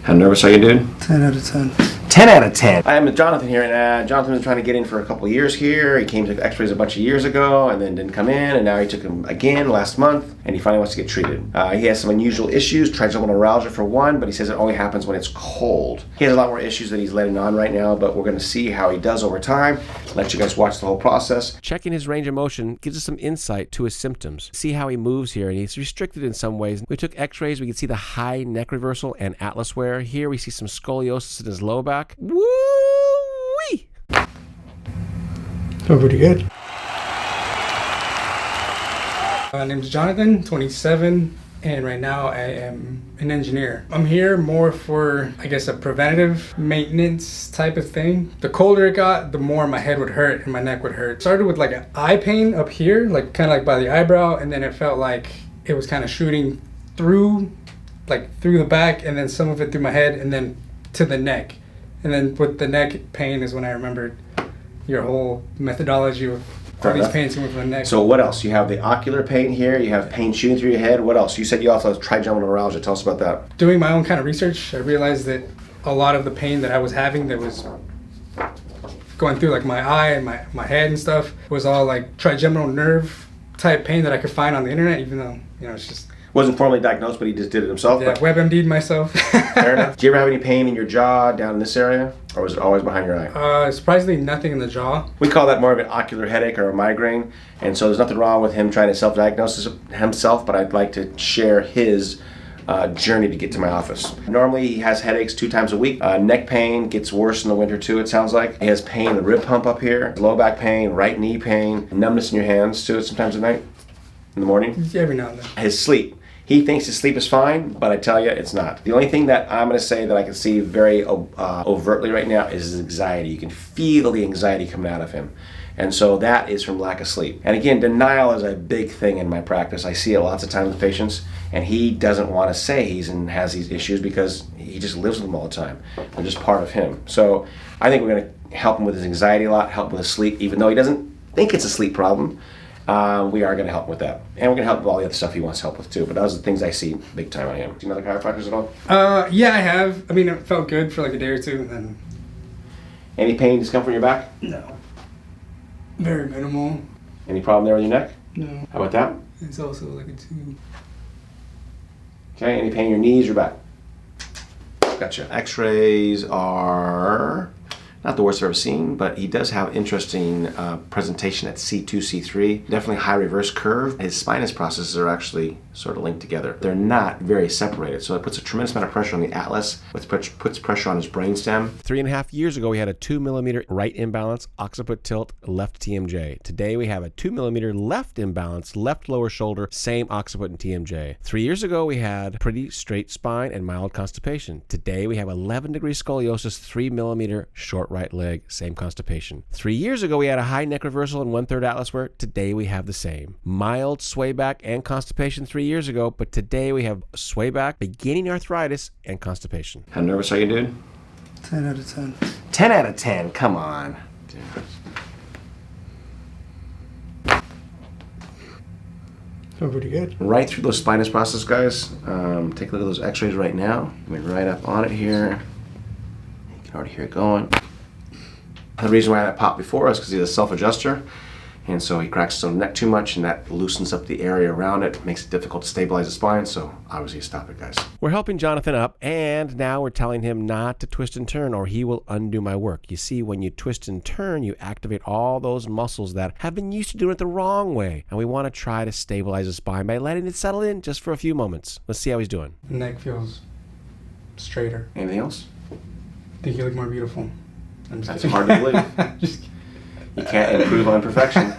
How nervous are you, dude? 10 out of 10. 10 out of 10. I'm Jonathan here, and Jonathan was trying to get in for a couple years here. He came to x-rays a bunch of years ago and then didn't come in, and now he took them again last month, and he finally wants to get treated. He has some unusual issues, trigeminal neuralgia for one, but he says it only happens when it's cold. He has a lot more issues that he's letting on right now, but we're going to see how he does over time. Let you guys watch the whole process. Checking his range of motion gives us some insight to his symptoms. See how he moves here, and he's restricted in some ways. We took x-rays, we can see the high neck reversal and atlas wear. Here we see some scoliosis in his low back. Woo-wee! Oh, pretty good. My name's Jonathan, 27, and right now I am an engineer. I'm here more for, I guess, a preventative maintenance type of thing. The colder it got, the more my head would hurt and my neck would hurt. Started with like an eye pain up here, like kind of like by the eyebrow, and then it felt like it was kind of shooting through the back, and then some of it through my head, and then to the neck. And then with the neck pain is when I remembered your whole methodology of all these pains coming from the neck. So what else? You have the ocular pain here, you have pain shooting through your head. What else? You said you also have trigeminal neuralgia. Tell us about that. Doing my own kind of research, I realized that a lot of the pain that I was having that was going through like my eye and my head and stuff was all like trigeminal nerve type pain that I could find on the internet, even though, you know, it's just... Wasn't formally diagnosed, but he just did it himself. Yeah, WebMD'd myself. Fair enough. Do you ever have any pain in your jaw down in this area? Or was it always behind your eye? Surprisingly, nothing in the jaw. We call that more of an ocular headache or a migraine. And so there's nothing wrong with him trying to self-diagnose himself, but I'd like to share his journey to get to my office. Normally he has headaches 2 times a week. Neck pain gets worse in the winter too, it sounds like. He has pain in the rib hump up here, low back pain, right knee pain, numbness in your hands too sometimes at night, in the morning. Every now and then. His sleep. He thinks his sleep is fine, but I tell you, it's not. The only thing that I'm going to say that I can see very overtly right now is his anxiety. You can feel the anxiety coming out of him. And so that is from lack of sleep. And again, denial is a big thing in my practice. I see it lots of times with patients, and he doesn't want to say has these issues because he just lives with them all the time. They're just part of him. So I think we're going to help him with his anxiety a lot, help him with his sleep, even though he doesn't think it's a sleep problem. We are going to help him with that. And we're going to help with all the other stuff he wants help with too. But those are the things I see big time on him. Do you know other chiropractors at all? Yeah, I have. I mean, it felt good for like a day or two. And then... Any pain, discomfort in your back? No. Very minimal. Any problem there with your neck? No. How about that? It's also like a 2. Okay, any pain in your knees or back? Gotcha. X-rays are not the worst I've ever seen, but he does have interesting presentation at C2, C3. Definitely high reverse curve. His spinous processes are actually sort of linked together. They're not very separated, so it puts a tremendous amount of pressure on the atlas, which puts pressure on his brainstem. 3.5 years ago, we had a 2 millimeter right imbalance, occiput tilt, left TMJ. Today, we have a 2 millimeter left imbalance, left lower shoulder, same occiput and TMJ. 3 years ago, we had pretty straight spine and mild constipation. Today, we have 11 degree scoliosis, 3 millimeter short right leg, same constipation. 3 years ago, we had a high neck reversal and 1/3 atlas wear. Today, we have the same. Mild sway back and constipation 3 years ago, but today we have sway back, beginning arthritis, and constipation. How nervous are you, dude? 10 out of 10. 10 out of 10, come on. Oh, pretty good. Right through those spinous processes, guys. Take a look at those x-rays right now. We're right up on it here. You can already hear it going. The reason why that popped before us is because he's a self-adjuster, and so he cracks his own neck too much, and that loosens up the area around it, makes it difficult to stabilize the spine, so obviously stop it, guys. We're helping Jonathan up, and now we're telling him not to twist and turn or he will undo my work. You see, when you twist and turn, you activate all those muscles that have been used to doing it the wrong way, and we want to try to stabilize the spine by letting it settle in just for a few moments. Let's see how he's doing. The neck feels straighter. Anything else? I think you look more beautiful. I'm just That's kidding. hard to believe. Just You can't improve on perfection.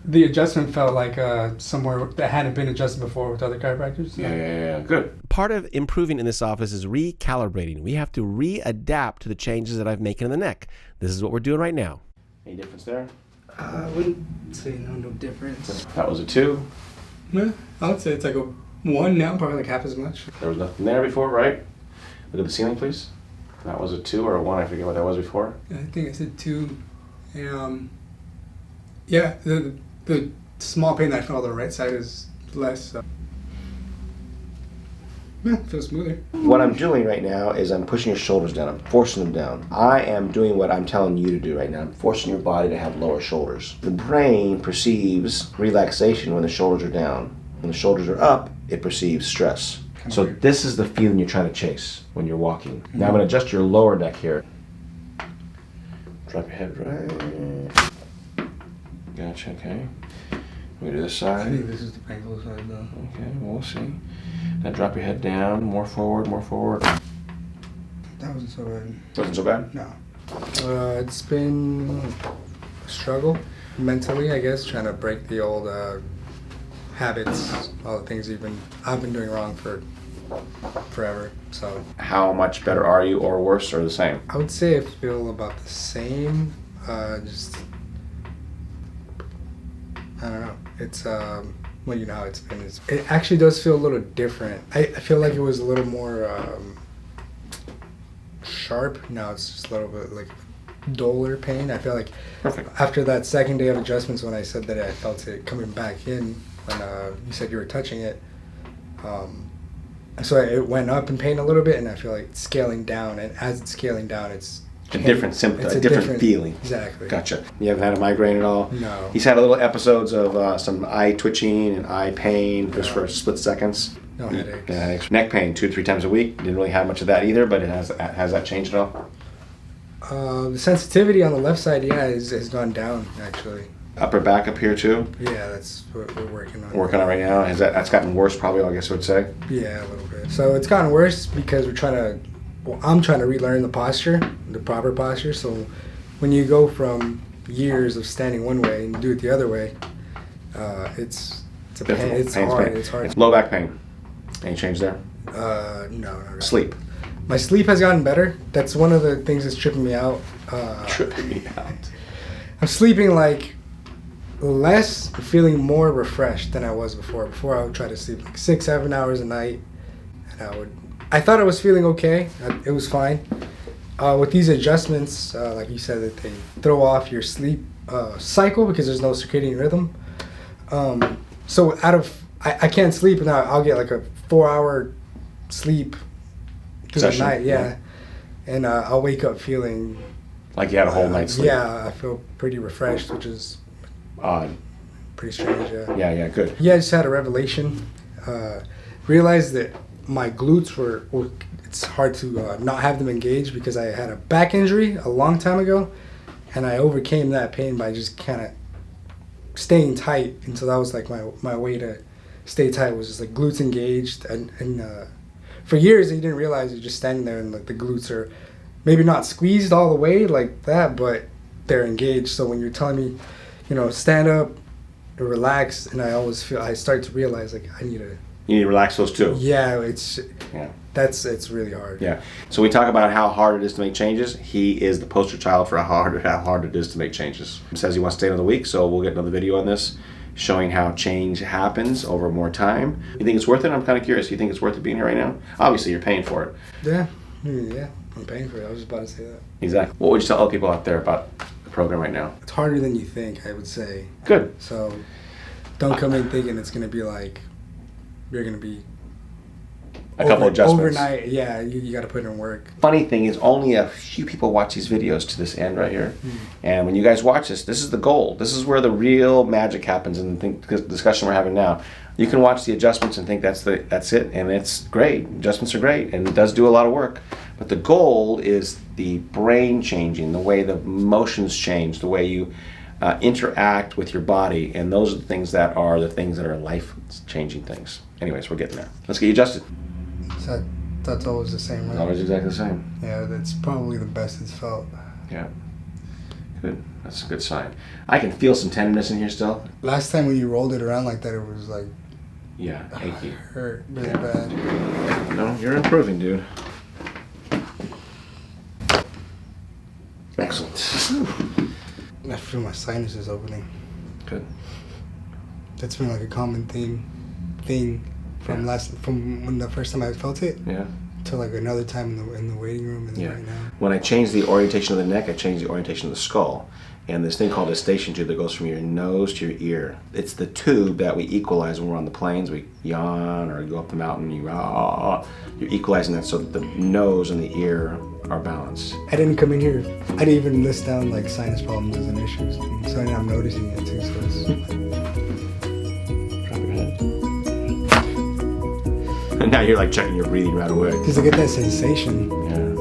The adjustment felt like somewhere that hadn't been adjusted before with other chiropractors. Yeah. Good. Part of improving in this office is recalibrating. We have to readapt to the changes that I've made in the neck. This is what we're doing right now. Any difference there? I wouldn't say no difference. That was a 2. No, I would say it's like a 1 now, probably like half as much. There was nothing there before, right? Look at the ceiling, please. That was a 2 or a 1. I forget what that was before. I think I said 2. And, yeah, the small pain that I felt on the right side is less. Yeah, feels smoother. What I'm doing right now is I'm pushing your shoulders down. I'm forcing them down. I am doing what I'm telling you to do right now. I'm forcing your body to have lower shoulders. The brain perceives relaxation when the shoulders are down. When the shoulders are up, it perceives stress. So this is the feeling you're trying to chase when you're walking. Now I'm going to adjust your lower neck here. Drop your head right. Gotcha, okay. We do this I think side. this is the painful side though. Okay, we'll see. Now drop your head down, more forward, more forward. That wasn't so bad. Wasn't so bad? No. It's been a struggle mentally, I guess, trying to break the old habits, all the things I've been doing wrong for forever. So How much better are you, or worse, or the same? I would say I feel about the same. Just I don't know. It's well, you know how it's been. It actually does feel a little different. I feel like it was a little more sharp. Now it's just a little bit like duller pain. I feel like Perfect. after that second day of adjustments, when I said that I felt it coming back in, when you said you were touching it, so it went up in pain a little bit, and I feel like it's scaling down. And as it's scaling down, it's A different symptom, a different feeling. Exactly. Gotcha. You haven't had a migraine at all? No. He's had a little episodes of some eye twitching and eye pain just for split seconds. No headaches. Yeah, headaches. Neck pain 2 to 3 times a week. Didn't really have much of that either, but has that changed at all? The sensitivity on the left side, yeah, has gone down actually. Upper back up here too? Yeah, that's what we're working on. Working on it right now. That's gotten worse probably, I guess I would say. Yeah, a little bit. So it's gotten worse because I'm trying to relearn the posture, the proper posture. So when you go from years of standing one way and do it the other way, it's a pain. It's hard. Pain. It's hard. It's low back pain. Any change there? No, not really. Sleep. My sleep has gotten better. That's one of the things that's tripping me out. Tripping me out. I'm sleeping like less, feeling more refreshed than I was before. Before I would try to sleep like 6-7 hours a night, and I thought I was feeling okay. It was fine. With these adjustments, like you said, that they throw off your sleep cycle because there's no circadian rhythm. So I can't sleep, and I'll get like a 4-hour sleep through the night. Yeah. And I'll wake up feeling like you had a whole night's sleep. Yeah, I feel pretty refreshed, which is odd. Pretty strange. Yeah, good. Yeah, I just had a revelation. Realized that my glutes were it's hard to not have them engaged because I had a back injury a long time ago, and I overcame that pain by just kind of staying tight. And so that was like my way to stay tight, was just like glutes engaged. And for years I didn't realize you're just standing there and like the glutes are maybe not squeezed all the way like that, but they're engaged. So when you're telling me, stand up and relax, and I start to realize like you need to relax those too. Yeah, it's really hard. Yeah. So we talk about how hard it is to make changes. He is the poster child for how hard it is to make changes. He says he wants to stay another week, so we'll get another video on this showing how change happens over more time. You think it's worth it? I'm kind of curious. You think it's worth it being here right now? Obviously, you're paying for it. Yeah, I'm paying for it. I was just about to say that. Exactly. What would you tell other people out there about the program right now? It's harder than you think, I would say. Good. So don't come in thinking it's going to be like you're going to be a couple adjustments. Overnight, yeah, you got to put in work. Funny thing is, only a few people watch these videos to this end right here. And when you guys watch this is the goal. This is where the real magic happens in the discussion we're having now. You can watch the adjustments and think that's it, and it's great. Adjustments are great, and it does do a lot of work. But the goal is the brain changing, the way the motions change, the way you interact with your body, and those are the things that are life-changing things. Anyways, we're getting there. Let's get you adjusted. So that's always the same, right? Always exactly the same. Yeah, that's probably the best it's felt. Yeah. Good. That's a good sign. I can feel some tenderness in here still. Last time when you rolled it around like that, it was like... Yeah, achy. Hurt really bad. No, you're improving, dude. Excellent. I feel my sinuses opening. Good. That's been like a common thing from when the first time I felt it. Yeah. To like another time in the waiting room and then right now. When I changed the orientation of the neck, I changed the orientation of the skull. and this thing called a station tube that goes from your nose to your ear. It's the tube that we equalize when we're on the planes. We yawn or go up the mountain, you're equalizing that so that the nose and the ear are balanced. I didn't come in here. I didn't even list down like sinus problems and issues. So I'm noticing it too. So it's Drop your head. And now you're like checking your breathing right away. because I get that sensation. Yeah.